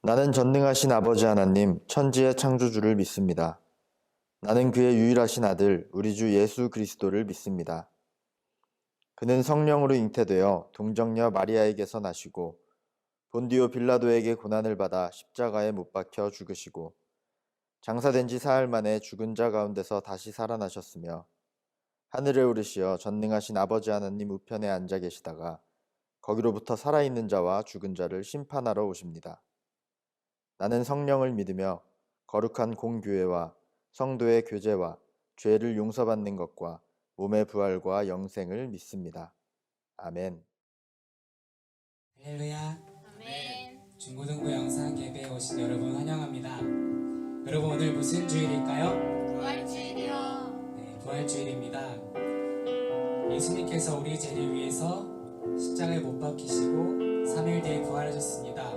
나는 전능하신 아버지 하나님, 천지의 창조주를 믿습니다. 나는 그의 유일하신 아들, 우리 주 예수 그리스도를 믿습니다. 그는 성령으로 잉태되어 동정녀 마리아에게서 나시고 본디오 빌라도에게 고난을 받아 십자가에 못 박혀 죽으시고 장사된 지 사흘 만에 죽은 자 가운데서 다시 살아나셨으며 하늘에 오르시어 전능하신 아버지 하나님 우편에 앉아 계시다가 거기로부터 살아있는 자와 죽은 자를 심판하러 오십니다. 나는 성령을 믿으며 거룩한 공교회와 성도의 교제와 죄를 용서받는 것과 몸의 부활과 영생을 믿습니다. 아멘. 할렐루야. 아멘. 중고등부 영상 예배에 오신 여러분 환영합니다. 여러분 오늘 무슨 주일일까요? 부활주일이요. 네, 부활주일입니다. 예수님께서 우리 죄를 위해서 십자가에 못 박히시고 3일 뒤에 부활하셨습니다.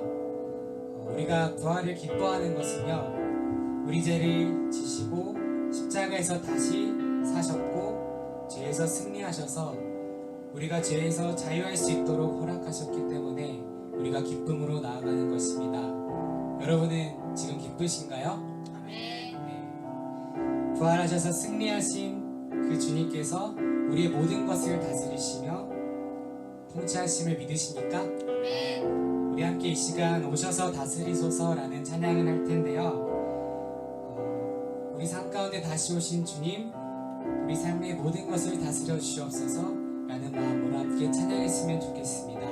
우리가 부활을 기뻐하는 것은요, 우리 죄를 지시고 십자가에서 다시 사셨고 죄에서 승리하셔서 우리가 죄에서 자유할 수 있도록 허락하셨기 때문에 우리가 기쁨으로 나아가는 것입니다. 여러분은 지금 기쁘신가요? 아멘. 네. 부활하셔서 승리하신 그 주님께서 우리의 모든 것을 다스리시며 통치하심을 믿으십니까? 아멘. 우리 함께 이 시간 오셔서 다스리소서라는 찬양을 할 텐데요. 우리 삶 가운데 다시 오신 주님, 우리 삶의 모든 것을 다스려 주시옵소서 라는 마음으로 함께 찬양했으면 좋겠습니다.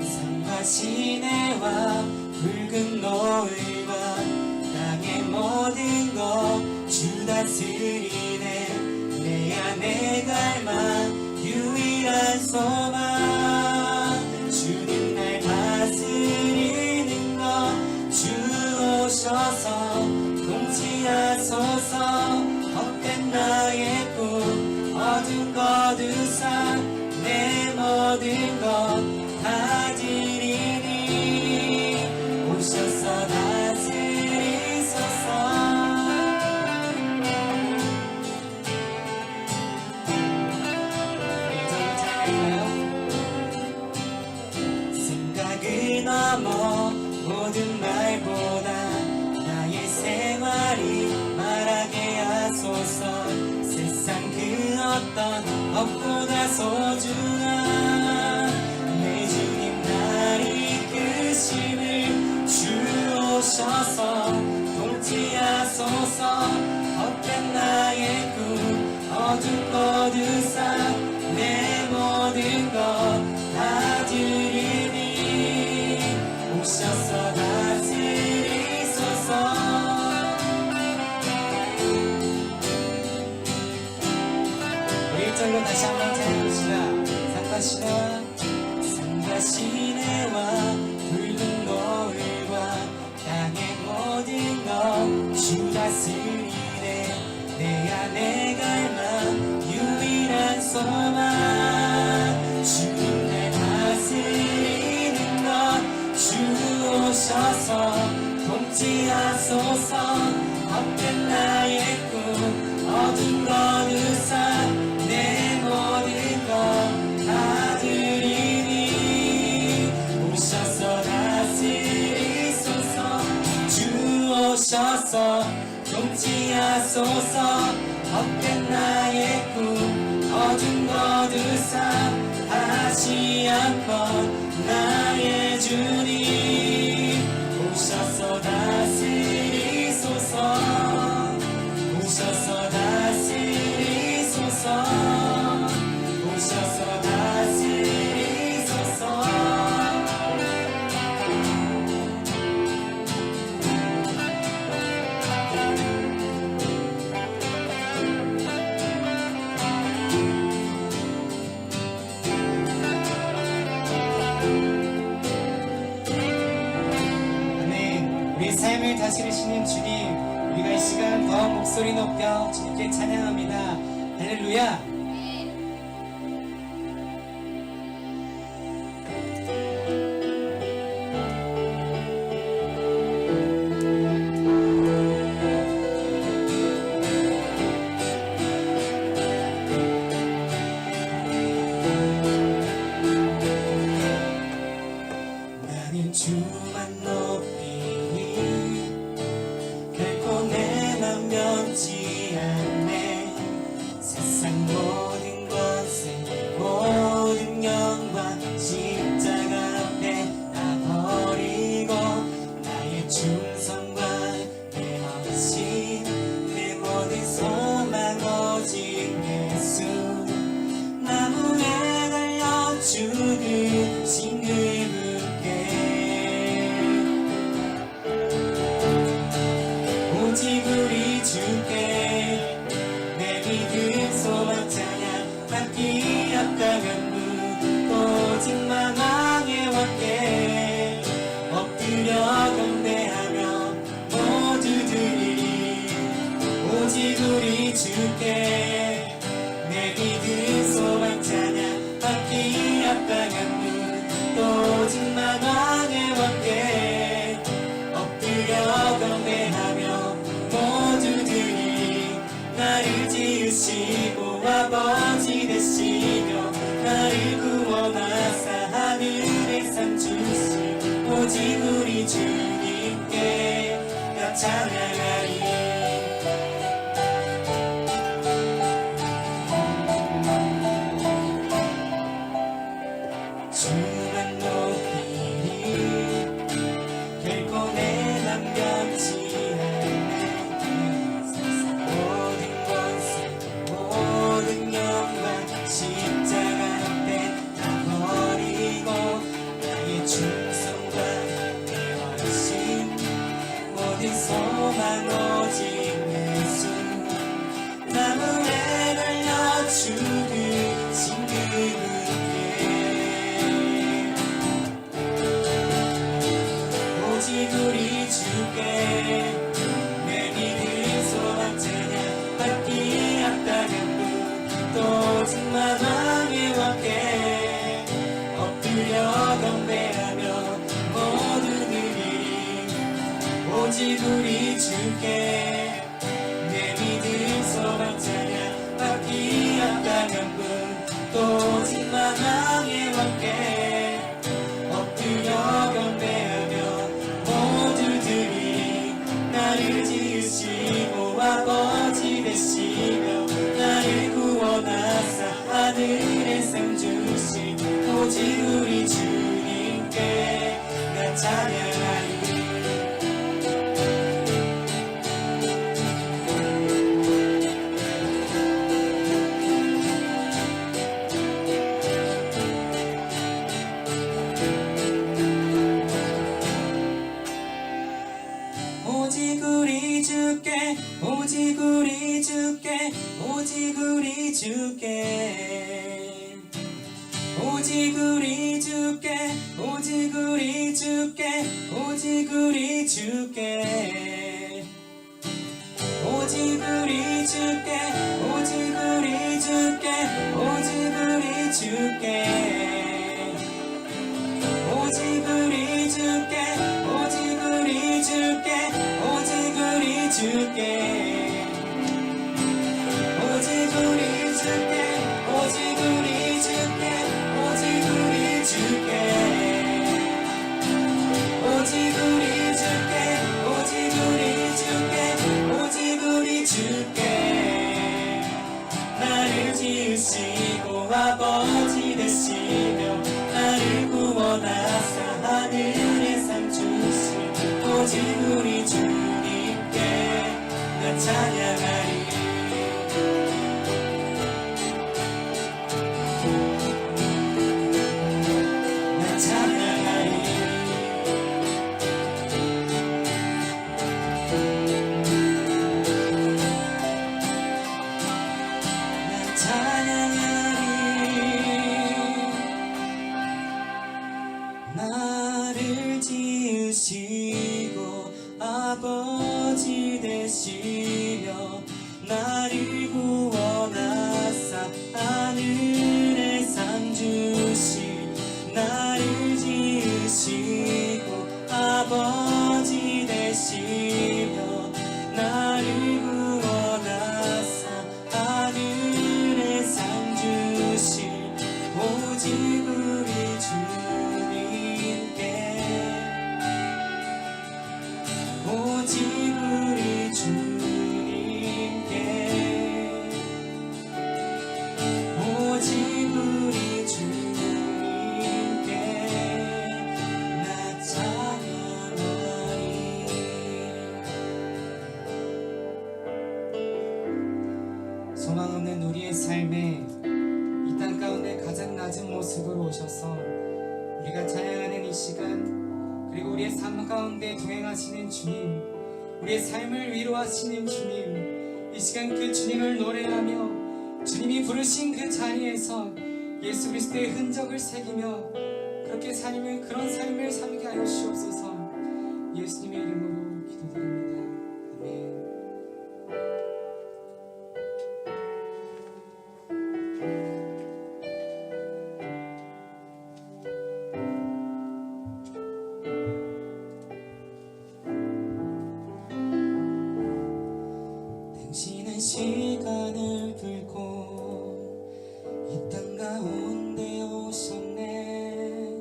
산과 시내와 붉은 노을과 땅의 모든 것 주 다스리네. 내 안에 갈망 유일한 소망 주님 날 다스리는 것. 주 오셔서 통치하소서. 헛된 나의 꿈 어둠 거두사 내 모든 것 다스리니 오셔서 다스리소서. 인정을 잘할까요? 생각을 넘어 모든 말보다 나의 생활이 말하게 하소서. 세상 그 어떤 것보다 소중한 내 주님 날 이끄심을. 주 오셔서 통치하소서. 헛된 나의 꿈 어둠 거두사 내 모든 것 다스리니 오셔서 다스리소서. 우리 1절로 다시 한번 찬양합시다. 산과 시내와 붉은 노을과 땅의 모든 것 주 다스리네. 내 안에 갈망 유일한 소망 주님 날 다스리는 것. 주 오셔서 통치하소서. 헛된 나의 꿈 어둠 거두사 내 모든 것 다스리니 오셔서 다스리소서. 주 오셔서 통치하소서. 헛된 나의 꿈 어둠 거두사 다시 한번 나의 주님 오셔서 다스리소서. 오셔서 다스리소서. 오셔서 다스리소서. 아멘. 우리의 삶을 다스리시는 주님, 우리가 이 시간 더 목소리 높여 주님께 찬양합니다. 할렐루야. 바퀴 앞방향 문또 오직만 왕의 왕께 엎드려 경배하며 모두들이 나를 지으시고 아버지 되시며 나를 구원하사 하늘의 상 주신 오직 우리 주님께 나 찬양하리. 주만 높이리 결코 내맘 변치 않네. 모든 권세 모든 영광 십자가 앞에 다 버리고 나의 충성과 내 헌신 모든 소망 오직 예수 나무에 달려 죽으신 그분께 오직 우리 주께 내 믿음 소망 찬양 바퀴 앞다간 또 오직만 왕의 왕께 엎드려 경배하며 모두들이 오직 우리 주께 내 믿음 소망 찬양 바퀴 앞다간 또 오직만 왕의 왕께 엎드려 경배하며 모두들이 나를 지으시고 아버지 되시며 나를 구원하사 하늘의 상 주신 오직 우리 주님께 나 찬양하리. 오직 우리 주께 오직 우리 주께 오직 우리 주께 오직 우리 주께 오직 우리 주께 오직 우리 주께 오직 우리 주께 오직 우리 주께 오직 우리 주께 오직 우리 주께 오직 우리 주께 오직 우리 주께 오직 우리 주께 오직 우리 주께 오직 우리 주께 오직 우리 주께 오직 우리 주께 오직 우리 주께 나를 지으시고 아버지 되시며 나를 구원하사 하늘의 상 주신 오직 우리 주님께 나 찬양하리. 나 찬양하리. 나 찬양하리. 나를 지으시고 아버지 되시며 나를 구원하사 하늘의 상 주신 나를 지으시고 아버지 되시며 나를 구원하사 하늘의 상 주신 오직 우리 주님께 오직 우리 주님께 오직 우리 주님께 나 찬양하리. 소망 없는 우리의 삶에 이 땅 가운데 가장 낮은 모습으로 오셔서 우리가 찬양하는 이 시간 그리고 우리의 삶 가운데 동행하시는 주님 우리의 삶을 위로하시는 주님 이 시간 그 주님을 노래하며 주님이 부르신 그 자리에서 예수 그리스도의 흔적을 새기며 그렇게 그런 삶을 살게 하여 주옵소서. 예수님의 이름으로 기도드립니다. 아멘. 시간을 뚫고 이 땅 가운데 오셨네.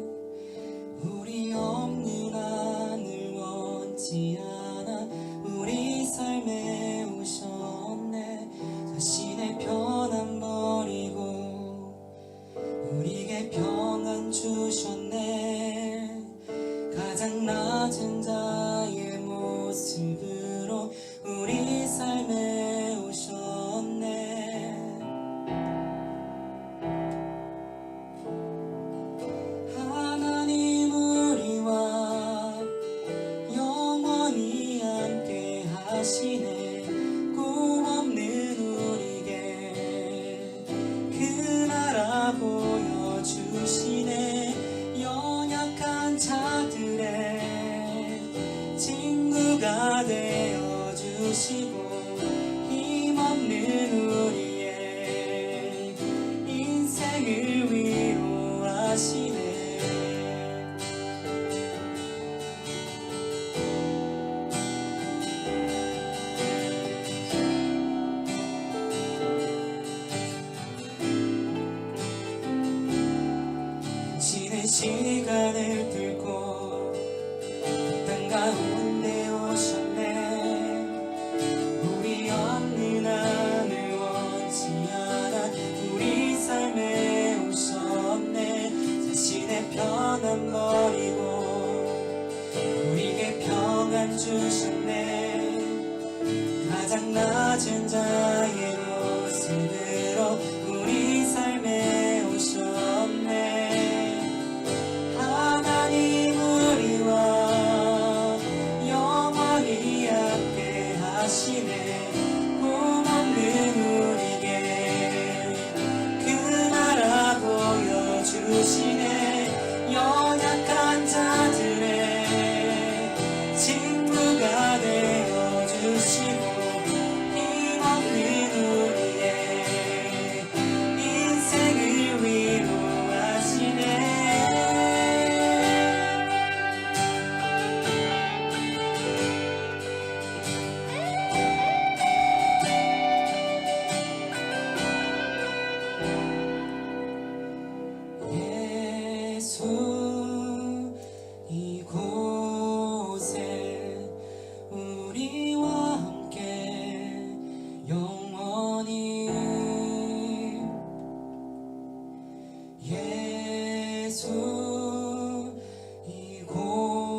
우리 없는 하늘 원치 않아 우리 삶에 오셨네. 자신의 편안 버리고 우리에게 평안 주셨네. 가장 낮은 자의 모습으로 우리 삶에 오셨네. 하나님 우리와 영원히 함께 하시네. 꿈 없는 우리에게 그 나라 보여주시네. 연약한 자들의 친구가 되어주시고 힘없는 우리의 인생을 위로하시네. 당신의 시간을 뚫고 땅 가운데 오셨네. 우리 없는 하늘 원치 않아 우리 삶에 오셨네. 자신의 편안 버리고 우리에게 평안 주셨네. 가장 낮은 자의 모습으로 우리 삶에 오셨네. 하나님 우리와 영원히 함께 하시네. 꿈 없는 우리에게 그 나라 보여주시네. 연약한 자들의 친구가 되어주시고 힘없는 우리의 인생을 위로하시네. 예수 이곳에 우리와 함께 영원히. 예수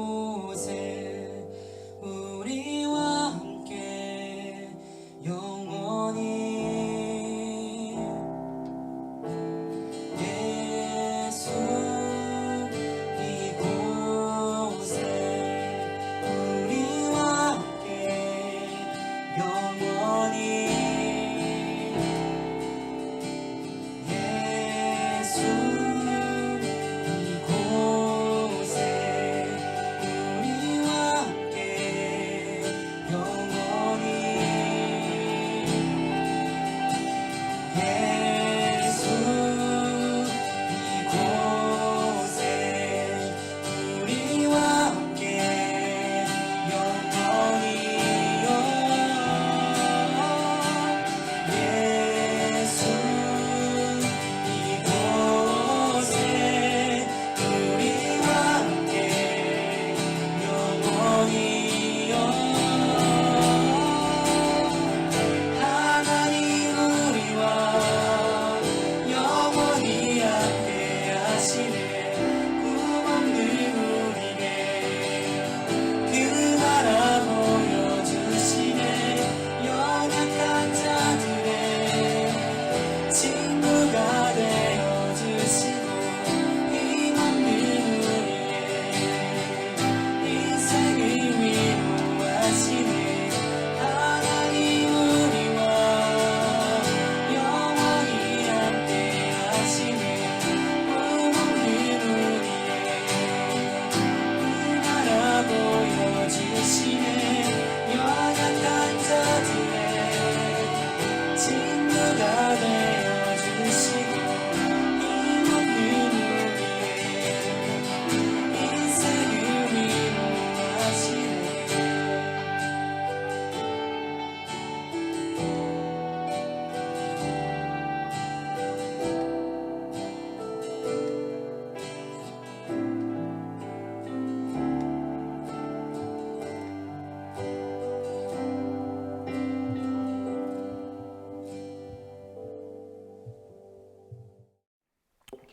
이곳에 우리와 함께 영원히. 예수 이곳에 우리와 함께 영원히. 예수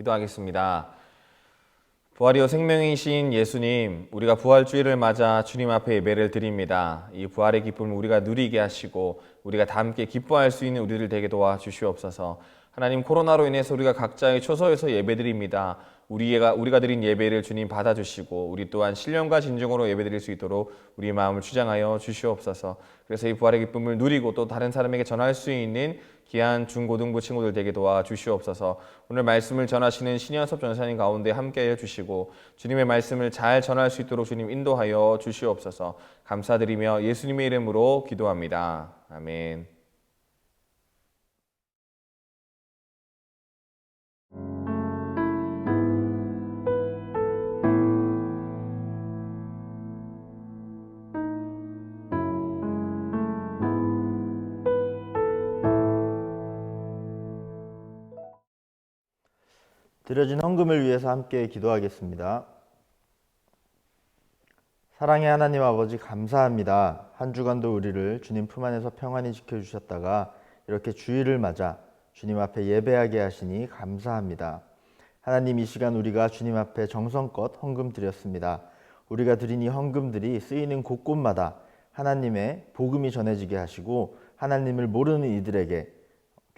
기도하겠습니다. 부활이요 생명이신 예수님, 우리가 부활주일을 맞아 주님 앞에 예배를 드립니다. 이 부활의 기쁨을 우리가 누리게 하시고 우리가 다 함께 기뻐할 수 있는 우리들 되게 도와주시옵소서. 하나님, 코로나로 인해서 우리가 각자의 초소에서 예배드립니다. 우리가 드린 예배를 주님 받아주시고 우리 또한 신령과 진정으로 예배드릴 수 있도록 우리 마음을 주장하여 주시옵소서. 그래서 이 부활의 기쁨을 누리고 또 다른 사람에게 전할 수 있는 귀한 중고등부 친구들 되게 도와주시옵소서. 오늘 말씀을 전하시는 신현섭 전사님 가운데 함께해 주시고 주님의 말씀을 잘 전할 수 있도록 주님 인도하여 주시옵소서. 감사드리며 예수님의 이름으로 기도합니다. 아멘. 드려진 헌금을 위해서 함께 기도하겠습니다. 사랑의 하나님 아버지, 감사합니다. 한 주간도 우리를 주님 품 안에서 평안히 지켜주셨다가 이렇게 주일을 맞아 주님 앞에 예배하게 하시니 감사합니다. 하나님, 이 시간 우리가 주님 앞에 정성껏 헌금 드렸습니다. 우리가 드린 이 헌금들이 쓰이는 곳곳마다 하나님의 복음이 전해지게 하시고 하나님을 모르는 이들에게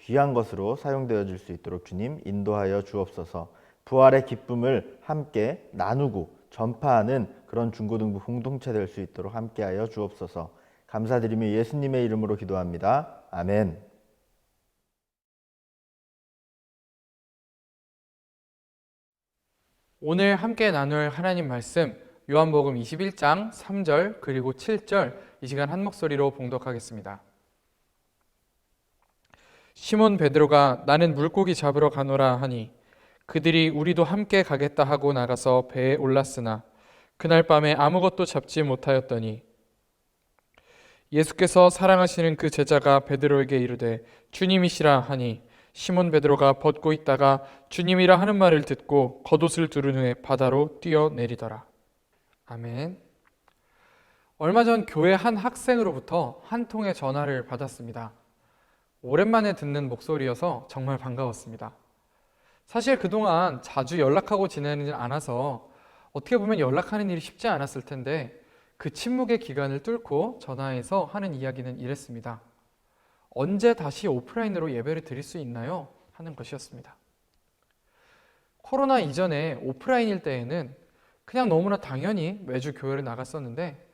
귀한 것으로 사용되어질 수 있도록 주님 인도하여 주옵소서. 부활의 기쁨을 함께 나누고 전파하는 그런 중고등부 공동체 될 수 있도록 함께하여 주옵소서. 감사드리며 예수님의 이름으로 기도합니다. 아멘. 오늘 함께 나눌 하나님 말씀 요한복음 21장 3절 그리고 7절 이 시간 한 목소리로 봉독하겠습니다. 시몬 베드로가 나는 물고기 잡으러 가노라 하니 그들이 우리도 함께 가겠다 하고 나가서 배에 올랐으나 그날 밤에 아무것도 잡지 못하였더니 예수께서 사랑하시는 그 제자가 베드로에게 이르되 주님이시라 하니 시몬 베드로가 벗고 있다가 주님이라 하는 말을 듣고 겉옷을 두른 후에 바다로 뛰어내리더라. 아멘. 얼마 전 교회 한 학생으로부터 한 통의 전화를 받았습니다. 오랜만에 듣는 목소리여서 정말 반가웠습니다. 사실 그동안 자주 연락하고 지내지 않아서 어떻게 보면 연락하는 일이 쉽지 않았을 텐데 그 침묵의 기간을 뚫고 전화해서 하는 이야기는 이랬습니다. 언제 다시 오프라인으로 예배를 드릴 수 있나요? 하는 것이었습니다. 코로나 이전에 오프라인일 때에는 그냥 너무나 당연히 매주 교회를 나갔었는데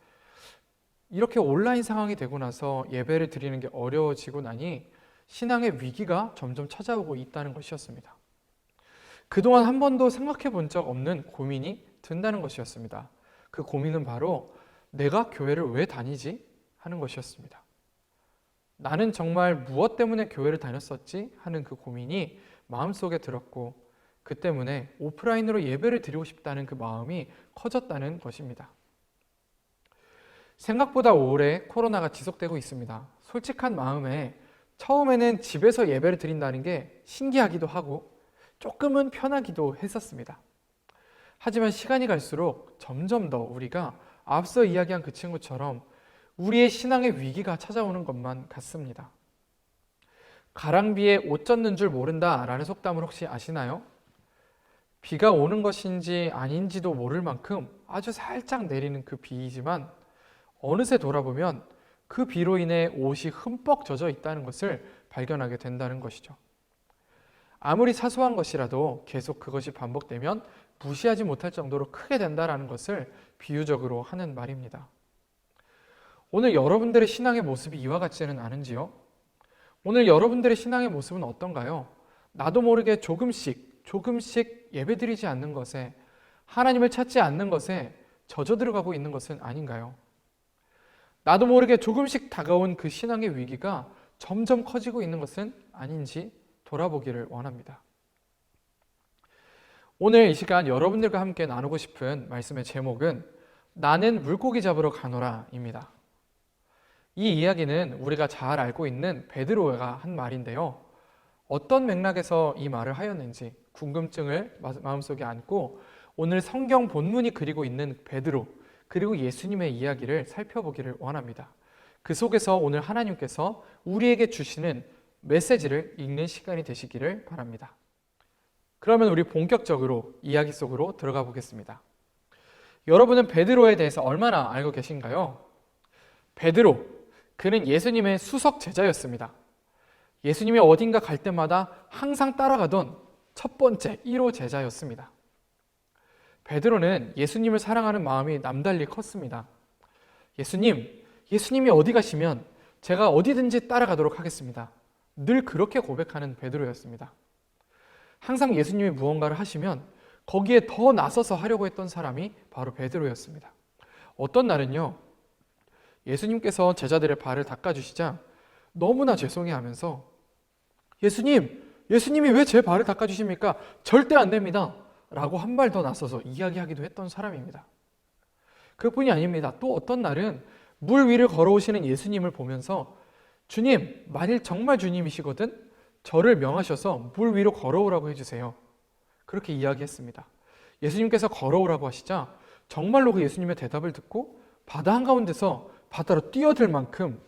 이렇게 온라인 상황이 되고 나서 예배를 드리는 게 어려워지고 나니 신앙의 위기가 점점 찾아오고 있다는 것이었습니다. 그동안 한 번도 생각해 본 적 없는 고민이 든다는 것이었습니다. 그 고민은 바로 내가 교회를 왜 다니지? 하는 것이었습니다. 나는 정말 무엇 때문에 교회를 다녔었지? 하는 그 고민이 마음속에 들었고 그 때문에 오프라인으로 예배를 드리고 싶다는 그 마음이 커졌다는 것입니다. 생각보다 오래 코로나가 지속되고 있습니다. 솔직한 마음에 처음에는 집에서 예배를 드린다는 게 신기하기도 하고 조금은 편하기도 했었습니다. 하지만 시간이 갈수록 점점 더 우리가 앞서 이야기한 그 친구처럼 우리의 신앙의 위기가 찾아오는 것만 같습니다. 가랑비에 옷 젖는 줄 모른다 라는 속담을 혹시 아시나요? 비가 오는 것인지 아닌지도 모를 만큼 아주 살짝 내리는 그 비이지만 어느새 돌아보면 그 비로 인해 옷이 흠뻑 젖어 있다는 것을 발견하게 된다는 것이죠. 아무리 사소한 것이라도 계속 그것이 반복되면 무시하지 못할 정도로 크게 된다는 것을 비유적으로 하는 말입니다. 오늘 여러분들의 신앙의 모습이 이와 같지는 않은지요? 오늘 여러분들의 신앙의 모습은 어떤가요? 나도 모르게 조금씩 예배드리지 않는 것에, 하나님을 찾지 않는 것에 젖어 들어가고 있는 것은 아닌가요? 나도 모르게 조금씩 다가온 그 신앙의 위기가 점점 커지고 있는 것은 아닌지 돌아보기를 원합니다. 오늘 이 시간 여러분들과 함께 나누고 싶은 말씀의 제목은 나는 물고기 잡으러 가노라 입니다. 이 이야기는 우리가 잘 알고 있는 베드로가 한 말인데요. 어떤 맥락에서 이 말을 하였는지 궁금증을 마음속에 안고 오늘 성경 본문이 그리고 있는 베드로 그리고 예수님의 이야기를 살펴보기를 원합니다. 그 속에서 오늘 하나님께서 우리에게 주시는 메시지를 읽는 시간이 되시기를 바랍니다. 그러면 우리 본격적으로 이야기 속으로 들어가 보겠습니다. 여러분은 베드로에 대해서 얼마나 알고 계신가요? 베드로, 그는 예수님의 수석 제자였습니다. 예수님이 어딘가 갈 때마다 항상 따라가던 첫 번째 1호 제자였습니다. 베드로는 예수님을 사랑하는 마음이 남달리 컸습니다. 예수님이 어디 가시면 제가 어디든지 따라가도록 하겠습니다. 늘 그렇게 고백하는 베드로였습니다. 항상 예수님이 무언가를 하시면 거기에 더 나서서 하려고 했던 사람이 바로 베드로였습니다. 어떤 날은요, 예수님께서 제자들의 발을 닦아주시자 너무나 죄송해하면서 예수님이 왜 제 발을 닦아주십니까? 절대 안 됩니다. 라고 한 발 더 나서서 이야기하기도 했던 사람입니다. 그뿐이 아닙니다. 또 어떤 날은 물 위를 걸어오시는 예수님을 보면서 주님, 만일 정말 주님이시거든 저를 명하셔서 물 위로 걸어오라고 해주세요. 그렇게 이야기했습니다. 예수님께서 걸어오라고 하시자 정말로 그 예수님의 대답을 듣고 바다 한가운데서 바다로 뛰어들 만큼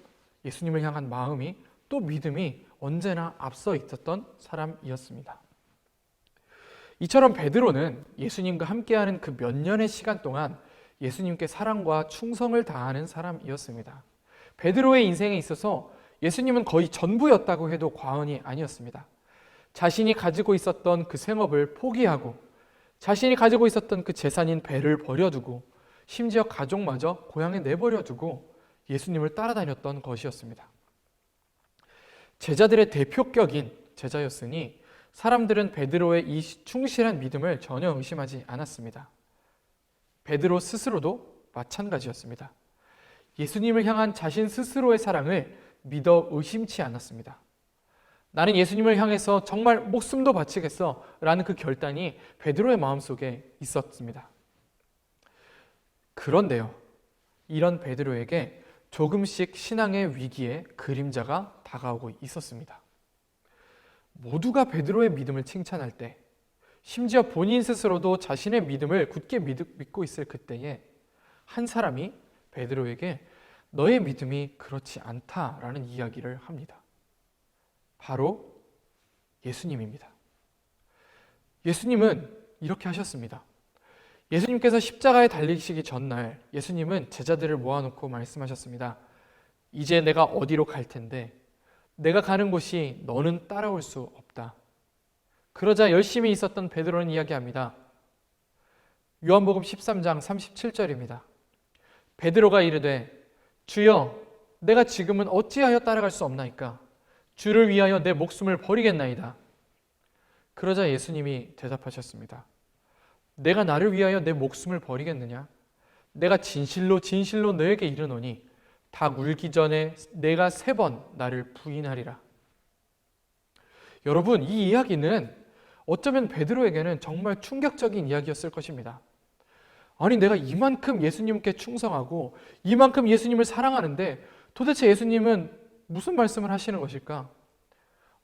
예수님을 향한 마음이 또 믿음이 언제나 앞서 있었던 사람이었습니다. 이처럼 베드로는 예수님과 함께하는 그 몇 년의 시간 동안 예수님께 사랑과 충성을 다하는 사람이었습니다. 베드로의 인생에 있어서 예수님은 거의 전부였다고 해도 과언이 아니었습니다. 자신이 가지고 있었던 그 생업을 포기하고 자신이 가지고 있었던 그 재산인 배를 버려두고 심지어 가족마저 고향에 내버려두고 예수님을 따라다녔던 것이었습니다. 제자들의 대표격인 제자였으니 사람들은 베드로의 이 충실한 믿음을 전혀 의심하지 않았습니다. 베드로 스스로도 마찬가지였습니다. 예수님을 향한 자신 스스로의 사랑을 믿어 의심치 않았습니다. 나는 예수님을 향해서 정말 목숨도 바치겠어 라는 그 결단이 베드로의 마음속에 있었습니다. 그런데요, 이런 베드로에게 조금씩 신앙의 위기의 그림자가 다가오고 있었습니다. 모두가 베드로의 믿음을 칭찬할 때, 심지어 본인 스스로도 자신의 믿음을 굳게 믿고 있을 그때에 한 사람이 베드로에게 너의 믿음이 그렇지 않다라는 이야기를 합니다. 바로 예수님입니다. 예수님은 이렇게 하셨습니다. 예수님께서 십자가에 달리시기 전날 예수님은 제자들을 모아놓고 말씀하셨습니다. 이제 내가 어디로 갈 텐데 내가 가는 곳이 너는 따라올 수 없다. 그러자 열심히 있었던 베드로는 이야기합니다. 요한복음 13장 37절입니다. 베드로가 이르되 주여 내가 지금은 어찌하여 따라갈 수 없나이까? 주를 위하여 내 목숨을 버리겠나이다. 그러자 예수님이 대답하셨습니다. 내가 나를 위하여 내 목숨을 버리겠느냐? 내가 진실로 진실로 너에게 이르노니 닭 울기 전에 내가 3번 나를 부인하리라. 여러분, 이 이야기는 어쩌면 베드로에게는 정말 충격적인 이야기였을 것입니다. 아니, 내가 이만큼 예수님께 충성하고 이만큼 예수님을 사랑하는데 도대체 예수님은 무슨 말씀을 하시는 것일까?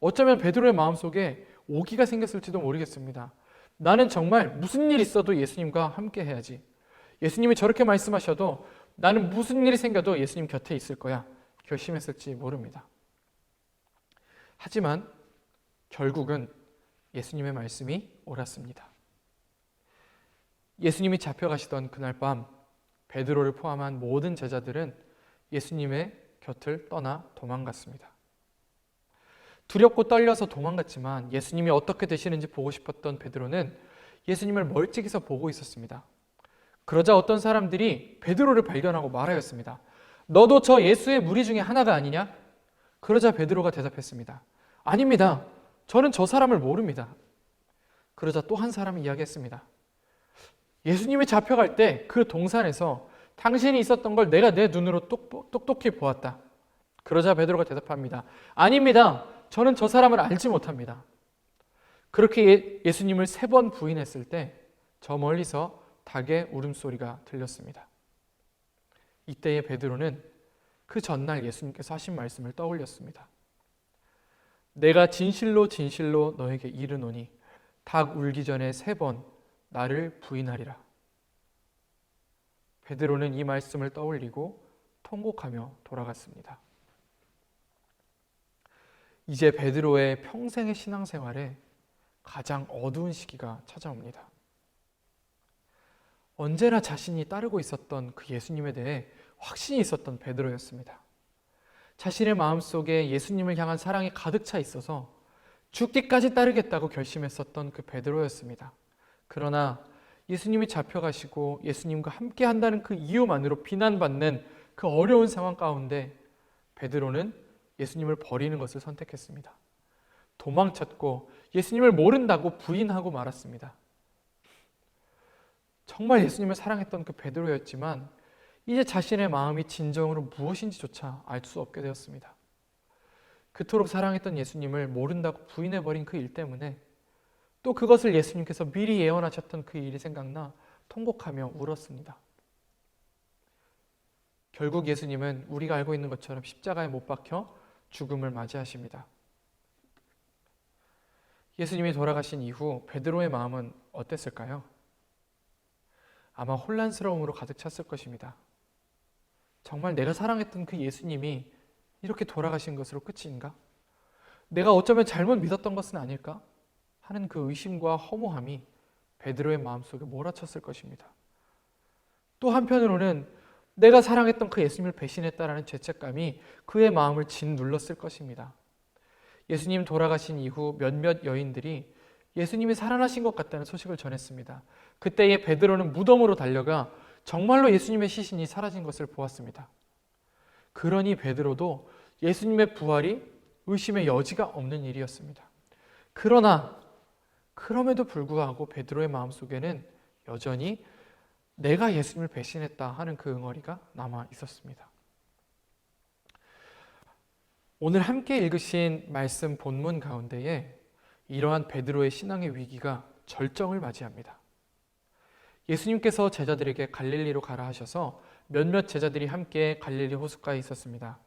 어쩌면 베드로의 마음속에 오기가 생겼을지도 모르겠습니다. 나는 정말 무슨 일 있어도 예수님과 함께 해야지. 예수님이 저렇게 말씀하셔도 나는 무슨 일이 생겨도 예수님 곁에 있을 거야. 결심했을지 모릅니다. 하지만 결국은 예수님의 말씀이 옳았습니다. 예수님이 잡혀가시던 그날 밤 베드로를 포함한 모든 제자들은 예수님의 곁을 떠나 도망갔습니다. 두렵고 떨려서 도망갔지만 예수님이 어떻게 되시는지 보고 싶었던 베드로는 예수님을 멀찍이서 보고 있었습니다. 그러자 어떤 사람들이 베드로를 발견하고 말하였습니다. 너도 저 예수의 무리 중에 하나가 아니냐? 그러자 베드로가 대답했습니다. 아닙니다. 저는 저 사람을 모릅니다. 그러자 또 한 사람이 이야기했습니다. 예수님이 잡혀갈 때 그 동산에서 당신이 있었던 걸 내가 내 눈으로 똑똑히 보았다. 그러자 베드로가 대답합니다. 아닙니다. 저는 저 사람을 알지 못합니다. 그렇게 예수님을 3번 부인했을 때 저 멀리서 닭의 울음소리가 들렸습니다. 이때의 베드로는 그 전날 예수님께서 하신 말씀을 떠올렸습니다. 내가 진실로 진실로 너에게 이르노니 닭 울기 전에 3번 나를 부인하리라. 베드로는 이 말씀을 떠올리고 통곡하며 돌아갔습니다. 이제 베드로의 평생의 신앙생활에 가장 어두운 시기가 찾아옵니다. 언제나 자신이 따르고 있었던 그 예수님에 대해 확신이 있었던 베드로였습니다. 자신의 마음속에 예수님을 향한 사랑이 가득 차 있어서 죽기까지 따르겠다고 결심했었던 그 베드로였습니다. 그러나 예수님이 잡혀가시고 예수님과 함께 한다는 그 이유만으로 비난받는 그 어려운 상황 가운데 베드로는 예수님을 버리는 것을 선택했습니다. 도망쳤고 예수님을 모른다고 부인하고 말았습니다. 정말 예수님을 사랑했던 그 베드로였지만 이제 자신의 마음이 진정으로 무엇인지조차 알 수 없게 되었습니다. 그토록 사랑했던 예수님을 모른다고 부인해버린 그 일 때문에 또 그것을 예수님께서 미리 예언하셨던 그 일이 생각나 통곡하며 울었습니다. 결국 예수님은 우리가 알고 있는 것처럼 십자가에 못 박혀 죽음을 맞이하십니다. 예수님이 돌아가신 이후 베드로의 마음은 어땠을까요? 아마 혼란스러움으로 가득 찼을 것입니다. 정말 내가 사랑했던 그 예수님이 이렇게 돌아가신 것으로 끝인가? 내가 어쩌면 잘못 믿었던 것은 아닐까? 하는 그 의심과 허무함이 베드로의 마음속에 몰아쳤을 것입니다. 또 한편으로는 내가 사랑했던 그 예수님을 배신했다라는 죄책감이 그의 마음을 짓눌렀을 것입니다. 예수님 돌아가신 이후 몇몇 여인들이 예수님이 살아나신 것 같다는 소식을 전했습니다. 그때에 베드로는 무덤으로 달려가 정말로 예수님의 시신이 사라진 것을 보았습니다. 그러니 베드로도 예수님의 부활이 의심의 여지가 없는 일이었습니다. 그러나 그럼에도 불구하고 베드로의 마음속에는 여전히 내가 예수님을 배신했다 하는 그 응어리가 남아 있었습니다. 오늘 함께 읽으신 말씀 본문 가운데에 이러한 베드로의 신앙의 위기가 절정을 맞이합니다. 예수님께서 제자들에게 갈릴리로 가라 하셔서 몇몇 제자들이 함께 갈릴리 호숫가에 있었습니다.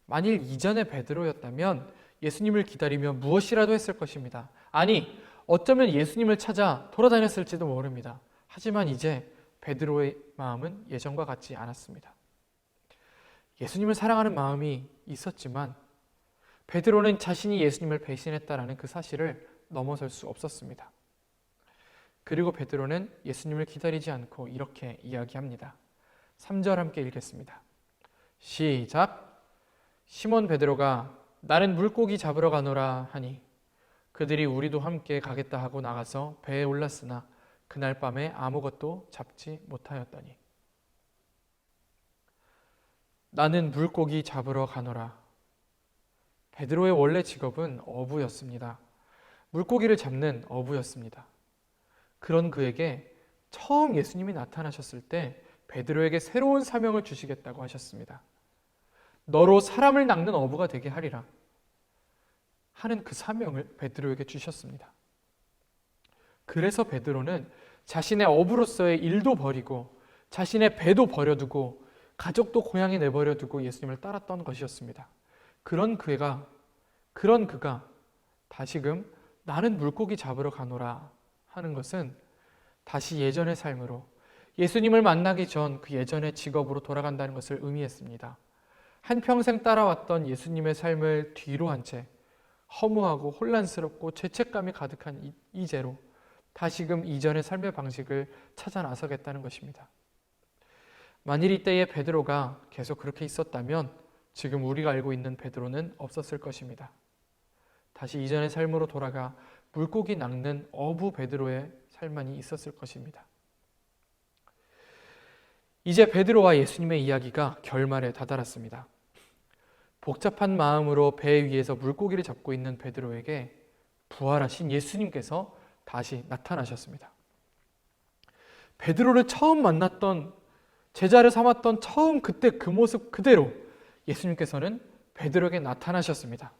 만일 이전에 베드로였다면 예수님을 기다리며 무엇이라도 했을 것입니다. 아니, 어쩌면 예수님을 찾아 돌아다녔을지도 모릅니다. 하지만 이제 베드로의 마음은 예전과 같지 않았습니다. 예수님을 사랑하는 마음이 있었지만 베드로는 자신이 예수님을 배신했다라는 그 사실을 넘어설 수 없었습니다. 그리고 베드로는 예수님을 기다리지 않고 이렇게 이야기합니다. 3절 함께 읽겠습니다. 시작. 시몬 베드로가 나는 물고기 잡으러 가노라 하니 그들이 우리도 함께 가겠다 하고 나가서 배에 올랐으나 그날 밤에 아무것도 잡지 못하였더니 나는 물고기 잡으러 가노라. 베드로의 원래 직업은 어부였습니다. 물고기를 잡는 어부였습니다. 그런 그에게 처음 예수님이 나타나셨을 때 베드로에게 새로운 사명을 주시겠다고 하셨습니다. 너로 사람을 낚는 어부가 되게 하리라 하는 그 사명을 베드로에게 주셨습니다. 그래서 베드로는 자신의 어부로서의 일도 버리고 자신의 배도 버려두고 가족도 고향에 내버려두고 예수님을 따랐던 것이었습니다. 그런 그가 다시금 나는 물고기 잡으러 가노라 하는 것은 다시 예전의 삶으로 예수님을 만나기 전 그 예전의 직업으로 돌아간다는 것을 의미했습니다. 한평생 따라왔던 예수님의 삶을 뒤로 한 채 허무하고 혼란스럽고 죄책감이 가득한 이제로 다시금 이전의 삶의 방식을 찾아 나서겠다는 것입니다. 만일 이때의 베드로가 계속 그렇게 있었다면 지금 우리가 알고 있는 베드로는 없었을 것입니다. 다시 이전의 삶으로 돌아가 물고기 낚는 어부 베드로의 삶만이 있었을 것입니다. 이제 베드로와 예수님의 이야기가 결말에 다다랐습니다. 복잡한 마음으로 배 위에서 물고기를 잡고 있는 베드로에게 부활하신 예수님께서 다시 나타나셨습니다. 베드로를 처음 만났던 제자를 삼았던 처음 그때 그 모습 그대로 예수님께서는 베드로에게 나타나셨습니다.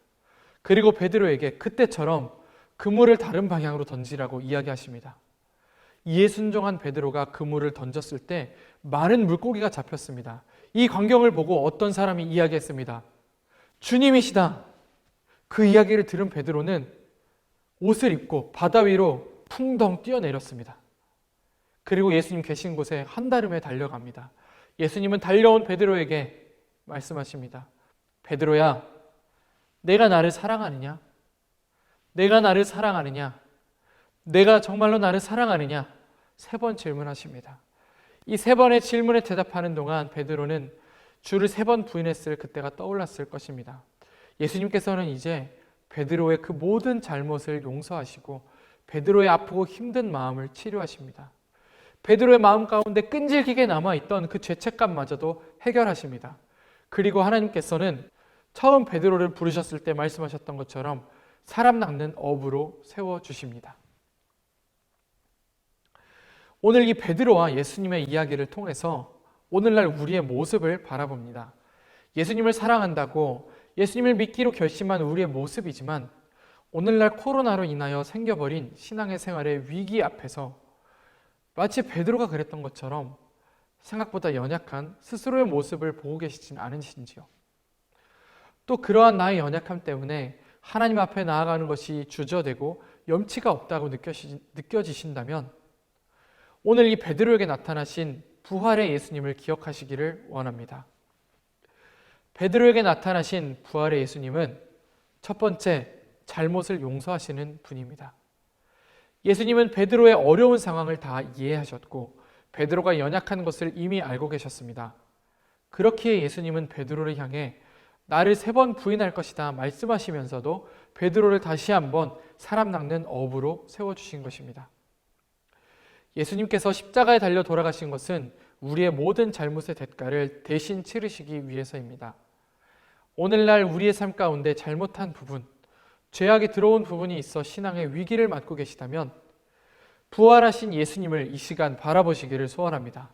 그리고 베드로에게 그때처럼 그물을 다른 방향으로 던지라고 이야기하십니다. 이에 순종한 베드로가 그물을 던졌을 때 많은 물고기가 잡혔습니다. 이 광경을 보고 어떤 사람이 이야기했습니다. 주님이시다. 그 이야기를 들은 베드로는 옷을 입고 바다 위로 풍덩 뛰어내렸습니다. 그리고 예수님 계신 곳에 한달음에 달려갑니다. 예수님은 달려온 베드로에게 말씀하십니다. 베드로야, 내가 나를 사랑하느냐? 내가 나를 사랑하느냐? 내가 정말로 나를 사랑하느냐? 3번 질문하십니다. 이 3번의 질문에 대답하는 동안 베드로는 주를 3번 부인했을 그때가 떠올랐을 것입니다. 예수님께서는 이제 베드로의 그 모든 잘못을 용서하시고 베드로의 아프고 힘든 마음을 치료하십니다. 베드로의 마음 가운데 끈질기게 남아있던 그 죄책감마저도 해결하십니다. 그리고 하나님께서는 처음 베드로를 부르셨을 때 말씀하셨던 것처럼 사람 낚는 어부로 세워주십니다. 오늘 이 베드로와 예수님의 이야기를 통해서 오늘날 우리의 모습을 바라봅니다. 예수님을 사랑한다고 예수님을 믿기로 결심한 우리의 모습이지만 오늘날 코로나로 인하여 생겨버린 신앙의 생활의 위기 앞에서 마치 베드로가 그랬던 것처럼 생각보다 연약한 스스로의 모습을 보고 계시진 않으신지요. 또 그러한 나의 연약함 때문에 하나님 앞에 나아가는 것이 주저되고 염치가 없다고 느껴지신다면 오늘 이 베드로에게 나타나신 부활의 예수님을 기억하시기를 원합니다. 베드로에게 나타나신 부활의 예수님은 첫 번째, 잘못을 용서하시는 분입니다. 예수님은 베드로의 어려운 상황을 다 이해하셨고 베드로가 연약한 것을 이미 알고 계셨습니다. 그렇기에 예수님은 베드로를 향해 나를 3번 부인할 것이다 말씀하시면서도 베드로를 다시 한번 사람 낚는 어부로 세워주신 것입니다. 예수님께서 십자가에 달려 돌아가신 것은 우리의 모든 잘못의 대가를 대신 치르시기 위해서입니다. 오늘날 우리의 삶 가운데 잘못한 부분, 죄악이 들어온 부분이 있어 신앙의 위기를 맞고 계시다면 부활하신 예수님을 이 시간 바라보시기를 소원합니다.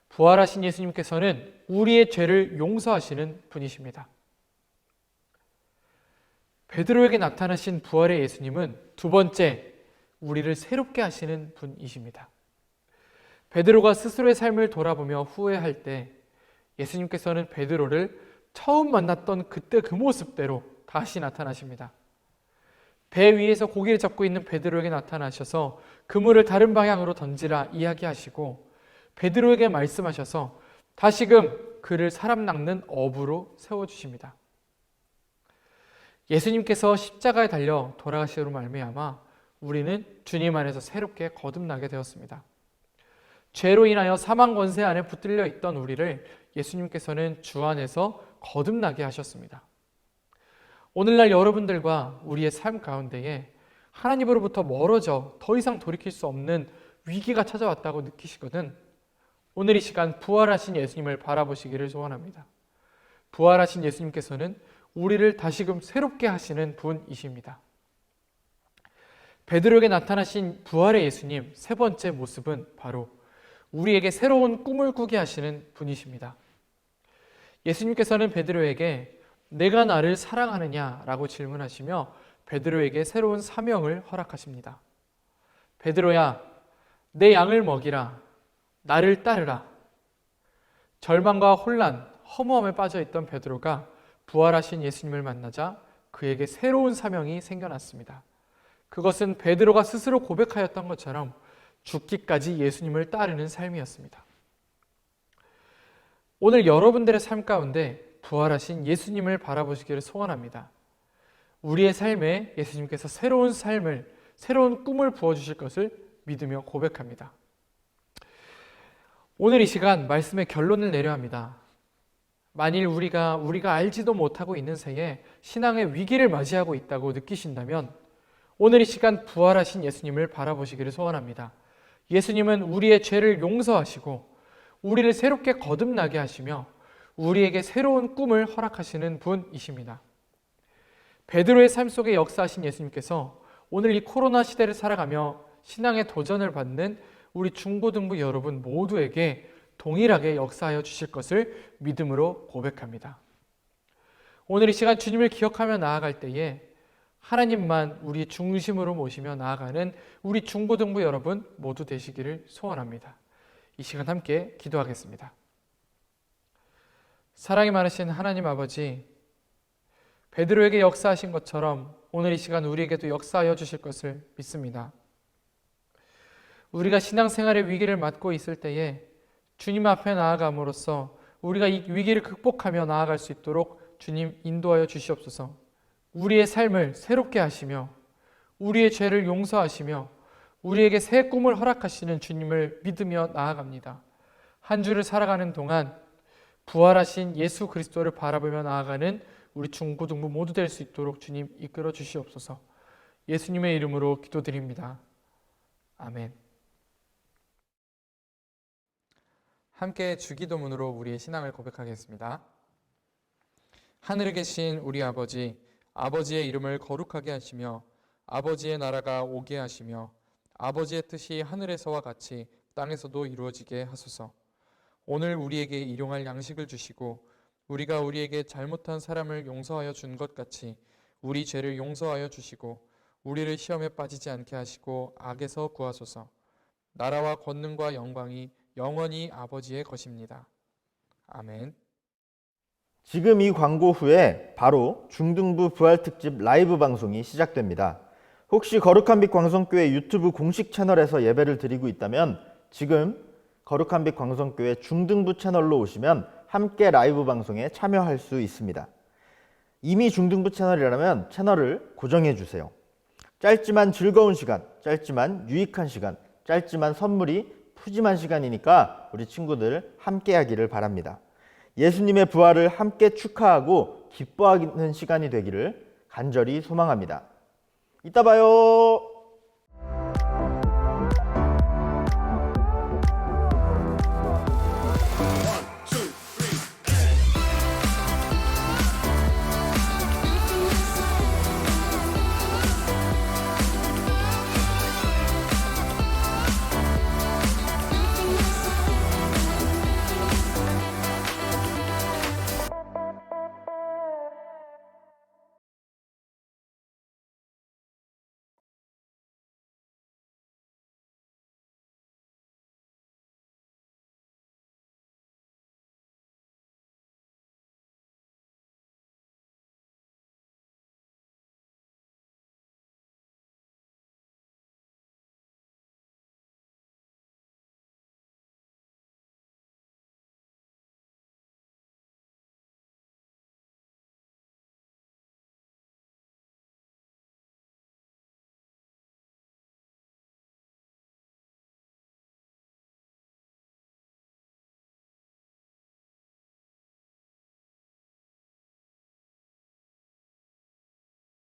부활하신 예수님께서는 우리의 죄를 용서하시는 분이십니다. 베드로에게 나타나신 부활의 예수님은 두 번째, 우리를 새롭게 하시는 분이십니다. 베드로가 스스로의 삶을 돌아보며 후회할 때 예수님께서는 베드로를 처음 만났던 그때 그 모습대로 다시 나타나십니다. 배 위에서 고기를 잡고 있는 베드로에게 나타나셔서 그물을 다른 방향으로 던지라 이야기하시고 베드로에게 말씀하셔서 다시금 그를 사람 낚는 어부로 세워주십니다. 예수님께서 십자가에 달려 돌아가시로 말미암아 우리는 주님 안에서 새롭게 거듭나게 되었습니다. 죄로 인하여 사망 권세 안에 붙들려 있던 우리를 예수님께서는 주 안에서 거듭나게 하셨습니다. 오늘날 여러분들과 우리의 삶 가운데에 하나님으로부터 멀어져 더 이상 돌이킬 수 없는 위기가 찾아왔다고 느끼시거든 오늘 이 시간 부활하신 예수님을 바라보시기를 소원합니다. 부활하신 예수님께서는 우리를 다시금 새롭게 하시는 분이십니다. 베드로에게 나타나신 부활의 예수님 세 번째 모습은 바로 우리에게 새로운 꿈을 꾸게 하시는 분이십니다. 예수님께서는 베드로에게 내가 나를 사랑하느냐라고 질문하시며 베드로에게 새로운 사명을 허락하십니다. 베드로야, 내 양을 먹이라, 나를 따르라. 절망과 혼란, 허무함에 빠져있던 베드로가 부활하신 예수님을 만나자 그에게 새로운 사명이 생겨났습니다. 그것은 베드로가 스스로 고백하였던 것처럼 죽기까지 예수님을 따르는 삶이었습니다. 오늘 여러분들의 삶 가운데 부활하신 예수님을 바라보시기를 소원합니다. 우리의 삶에 예수님께서 새로운 삶을, 새로운 꿈을 부어주실 것을 믿으며 고백합니다. 오늘 이 시간 말씀의 결론을 내려 합니다. 만일 우리가 알지도 못하고 있는 새에 신앙의 위기를 맞이하고 있다고 느끼신다면 오늘 이 시간 부활하신 예수님을 바라보시기를 소원합니다. 예수님은 우리의 죄를 용서하시고 우리를 새롭게 거듭나게 하시며 우리에게 새로운 꿈을 허락하시는 분이십니다. 베드로의 삶 속에 역사하신 예수님께서 오늘 이 코로나 시대를 살아가며 신앙의 도전을 받는 우리 중고등부 여러분 모두에게 동일하게 역사하여 주실 것을 믿음으로 고백합니다. 오늘 이 시간 주님을 기억하며 나아갈 때에 하나님만 우리 중심으로 모시며 나아가는 우리 중고등부 여러분 모두 되시기를 소원합니다. 이 시간 함께 기도하겠습니다. 사랑이 많으신 하나님 아버지, 베드로에게 역사하신 것처럼 오늘 이 시간 우리에게도 역사하여 주실 것을 믿습니다. 우리가 신앙생활의 위기를 맞고 있을 때에 주님 앞에 나아감으로써 우리가 이 위기를 극복하며 나아갈 수 있도록 주님 인도하여 주시옵소서. 우리의 삶을 새롭게 하시며 우리의 죄를 용서하시며 우리에게 새 꿈을 허락하시는 주님을 믿으며 나아갑니다. 한 주를 살아가는 동안 부활하신 예수 그리스도를 바라보며 나아가는 우리 중고등부 모두 될 수 있도록 주님 이끌어 주시옵소서. 예수님의 이름으로 기도드립니다. 아멘. 함께 주기도문으로 우리의 신앙을 고백하겠습니다. 하늘에 계신 우리 아버지, 아버지의 이름을 거룩하게 하시며 아버지의 나라가 오게 하시며 아버지의 뜻이 하늘에서와 같이 땅에서도 이루어지게 하소서. 오늘 우리에게 일용할 양식을 주시고 우리가 우리에게 잘못한 사람을 용서하여 준 것 같이 우리 죄를 용서하여 주시고 우리를 시험에 빠지지 않게 하시고 악에서 구하소서. 나라와 권능과 영광이 영원히 아버지의 것입니다. 아멘. 지금 이 광고 후에 바로 중등부 부활특집 라이브 방송이 시작됩니다. 혹시 거룩한 빛 광성교회 유튜브 공식 채널에서 예배를 드리고 있다면 지금 거룩한 빛 광성교회 중등부 채널로 오시면 함께 라이브 방송에 참여할 수 있습니다. 이미 중등부 채널이라면 채널을 고정해 주세요. 짧지만 즐거운 시간, 짧지만 유익한 시간, 짧지만 선물이 푸짐한 시간이니까 우리 친구들 함께 하기를 바랍니다. 예수님의 부활을 함께 축하하고 기뻐하는 시간이 되기를 간절히 소망합니다. 이따 봐요.